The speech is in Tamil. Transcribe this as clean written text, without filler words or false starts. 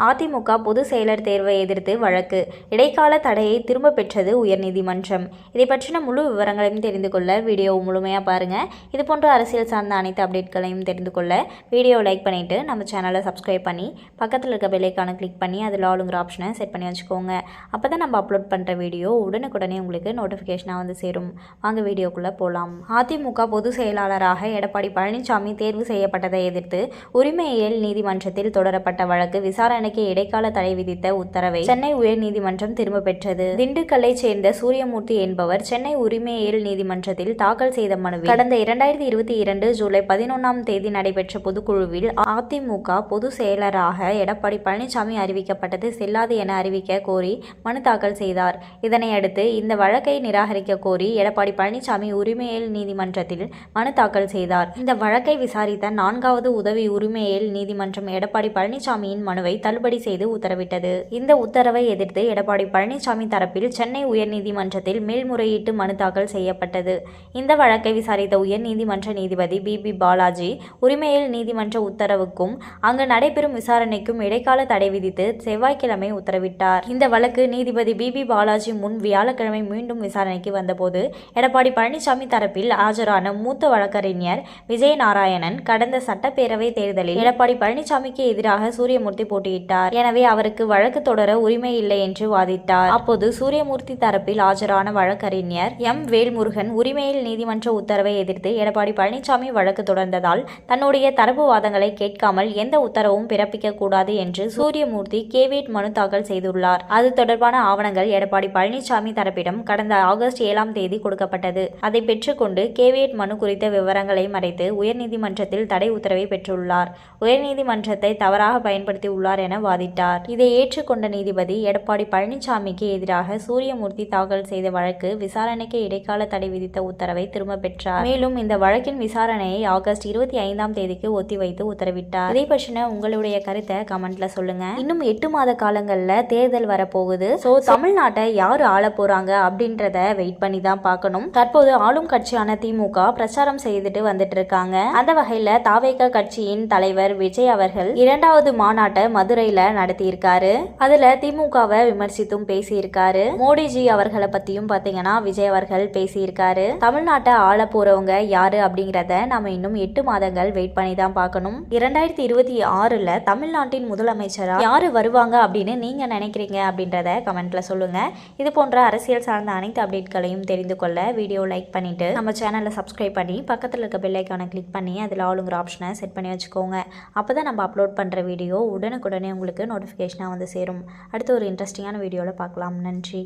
அதிமுக பொதுச் செயலர் தேர்வை எதிர்த்து வழக்கு, இடைக்கால தடையை திரும்ப பெற்றது உயர்நீதிமன்றம். இதை பற்றின முழு விவரங்களையும் தெரிந்து கொள்ள வீடியோ முழுமையாக பாருங்கள். இது போன்ற அரசியல் சார்ந்த அனைத்து அப்டேட்களையும் தெரிந்து கொள்ள வீடியோ லைக் பண்ணிவிட்டு நம்ம சேனலை சப்ஸ்கிரைப் பண்ணி பக்கத்தில் இருக்க பெல் ஐகானை கிளிக் பண்ணி அதில் ஆளுங்கிற ஆப்ஷனை செட் பண்ணி வச்சுக்கோங்க. அப்போ தான் நம்ம அப்லோட் பண்ணுற வீடியோ உடனுக்குடனே உங்களுக்கு நோட்டிஃபிகேஷனாக வந்து சேரும். வாங்க வீடியோக்குள்ளே போகலாம். அதிமுக பொதுச் செயலாளராக எடப்பாடி பழனிசாமி தேர்வு செய்யப்பட்டதை எதிர்த்து உரிமையியல் நீதிமன்றத்தில் தொடரப்பட்ட வழக்கு விசாரணை இடைக்கால தடை விதித்த உத்தரவை சென்னை உயர்நீதிமன்றம் திரும்ப பெற்றது. திண்டுக்கல்லை சேர்ந்த சூரியமூர்த்தி என்பவர் சென்னை உரிமையியல் நீதிமன்றத்தில் தாக்கல் செய்த மனுவில் கடந்த 2022 ஜூலை 11ஆம் தேதி நடைபெற்ற பொதுக்குழுவில் அதிமுக பொதுச் செயலராக எடப்பாடி பழனிசாமி அறிவிக்கப்பட்டது செல்லாது என அறிவிக்க கோரி மனு தாக்கல் செய்தார். இதனையடுத்து இந்த வழக்கை நிராகரிக்க கோரி எடப்பாடி பழனிசாமி உரிமையியல் நீதிமன்றத்தில் மனு தாக்கல் செய்தார். இந்த வழக்கை விசாரித்த 4வது உதவி உரிமையியல் நீதிமன்றம் எடப்பாடி பழனிசாமியின் மனுவை தள்ளுபடி செய்து உத்தரவிட்டது. இந்த உத்தரவை எதிர்த்து எடப்பாடி பழனிசாமி தரப்பில் சென்னை உயர்நீதிமன்றத்தில் மேல்முறையீட்டு மனு தாக்கல் செய்யப்பட்டது. இந்த வழக்கை விசாரித்த உயர்நீதிமன்ற நீதிபதி பி. பாலாஜி உரிமையியல் நீதிமன்ற உத்தரவுக்கும் அங்கு நடைபெறும் விசாரணைக்கும் இடைக்கால தடை விதித்து செவ்வாய்க்கிழமை உத்தரவிட்டார். இந்த வழக்கு நீதிபதி பி. பாலாஜி முன் வியாழக்கிழமை மீண்டும் விசாரணைக்கு வந்தபோது எடப்பாடி பழனிசாமி தரப்பில் ஆஜரான மூத்த வழக்கறிஞர் விஜயநாராயணன் கடந்த சட்டப்பேரவை தேர்தலில் எடப்பாடி பழனிசாமிக்கு எதிராக சூரியமூர்த்தி போட்டியிட்டார். எனவே அவருக்கு வழக்கு தொடர உரிமை இல்லை என்று வாதிட்டார். அப்போது சூரியமூர்த்தி தரப்பில் ஆஜரான வழக்கறிஞர் எம். வேல்முருகன் உரிமையியல் நீதிமன்ற உத்தரவை எதிர்த்து எடப்பாடி பழனிசாமி வழக்கு தொடர்ந்ததால் தன்னுடைய தரப்பு வாதங்களை கேட்காமல் எந்த உத்தரவும் பிறப்பிக்க கூடாது என்று சூரியமூர்த்தி கேவியட் மனு தாக்கல் செய்துள்ளார். அது தொடர்பான ஆவணங்கள் எடப்பாடி பழனிசாமி தரப்பிடம் கடந்த ஆகஸ்ட் 7ஆம் தேதி கொடுக்கப்பட்டது. அதை பெற்றுக்கொண்டு கேவியட் மனு குறித்த விவரங்களை மறைத்து உயர்நீதிமன்றத்தில் தடை உத்தரவை பெற்றுள்ளார். உயர்நீதிமன்றத்தை தவறாக பயன்படுத்தி உள்ளார் என வாதிட்டார். இதை ஏற்றுக்கொண்ட நீதிபதி எடப்பாடி பழனிசாமிக்கு எதிராக சூரியமூர்த்தி தாக்கல் செய்த வழக்கு விசாரணைக்கு இடைக்கால தடை விதித்த உத்தரவை திரும்ப பெற்றார். மேலும் இந்த வழக்கின் விசாரணையை ஆகஸ்ட் 25ஆம் தேதிக்கு ஒத்திவைத்து உத்தரவிட்டார். இதை பற்றின உங்களுடைய கருத்தை கமெண்ட்ல சொல்லுங்க. இன்னும் 8 மாத காலங்கள்ல தேர்தல் வரப்போகுது. தமிழ்நாட்டை யாரு ஆள போறாங்க அப்படின்றத வெயிட் பண்ணி தான் பார்க்கணும். தற்போது ஆளும் கட்சியான திமுக பிரச்சாரம் செய்துட்டு வந்துட்டு இருக்காங்க. அந்த வகையில தாவேக கட்சியின் தலைவர் விஜய் அவர்கள் 2வது மாநாட்டை மதுரையில நடத்தியிருக்காரு. அதுல திமுகவை விமர்சித்தும் பேசியிருக்காரு. மோடிஜி அவர்களை பத்தியும் பாத்தீங்கன்னா விஜய் அவர்கள் பேசியிருக்காரு. தமிழ்நாட்டை ஆள போறவங்க யாரு அப்படிங்கறத நம்ம இன்னும் 8 மாதங்கள் வெயிட் பண்ணி தான் பார்க்கணும். 2026ல தமிழ்நாட்டின் முதலமைச்சரா யாரு வருவாங்க அப்படின்னு நீங்க நினைக்கிறீங்க அப்படின்றத கமெண்ட்ல சொல்லுங்க. இது போன்ற அரசியல் சார்ந்த அனைத்து அப்டேட்களையும் தெரிந்து கொள்ள வீடியோ லைக் பண்ணிட்டு நம்ம சேனலை சப்ஸ்கிரைப் பண்ணி பக்கத்தில் இருக்க பெல் ஐகானை கிளிக் பண்ணி அதில் ஆளுங்கிற ஆப்ஷனை செட் பண்ணி வச்சுக்கோங்க. அப்பதான் நம்ம அப்லோட் பண்ற வீடியோ உடனுக்குடனே உங்களுக்கு நோட்டிஃபிகேஷனாக வந்து சேரும். அடுத்து ஒரு இன்ட்ரெஸ்டிங்கான வீடியோவில் பார்க்கலாம். நன்றி.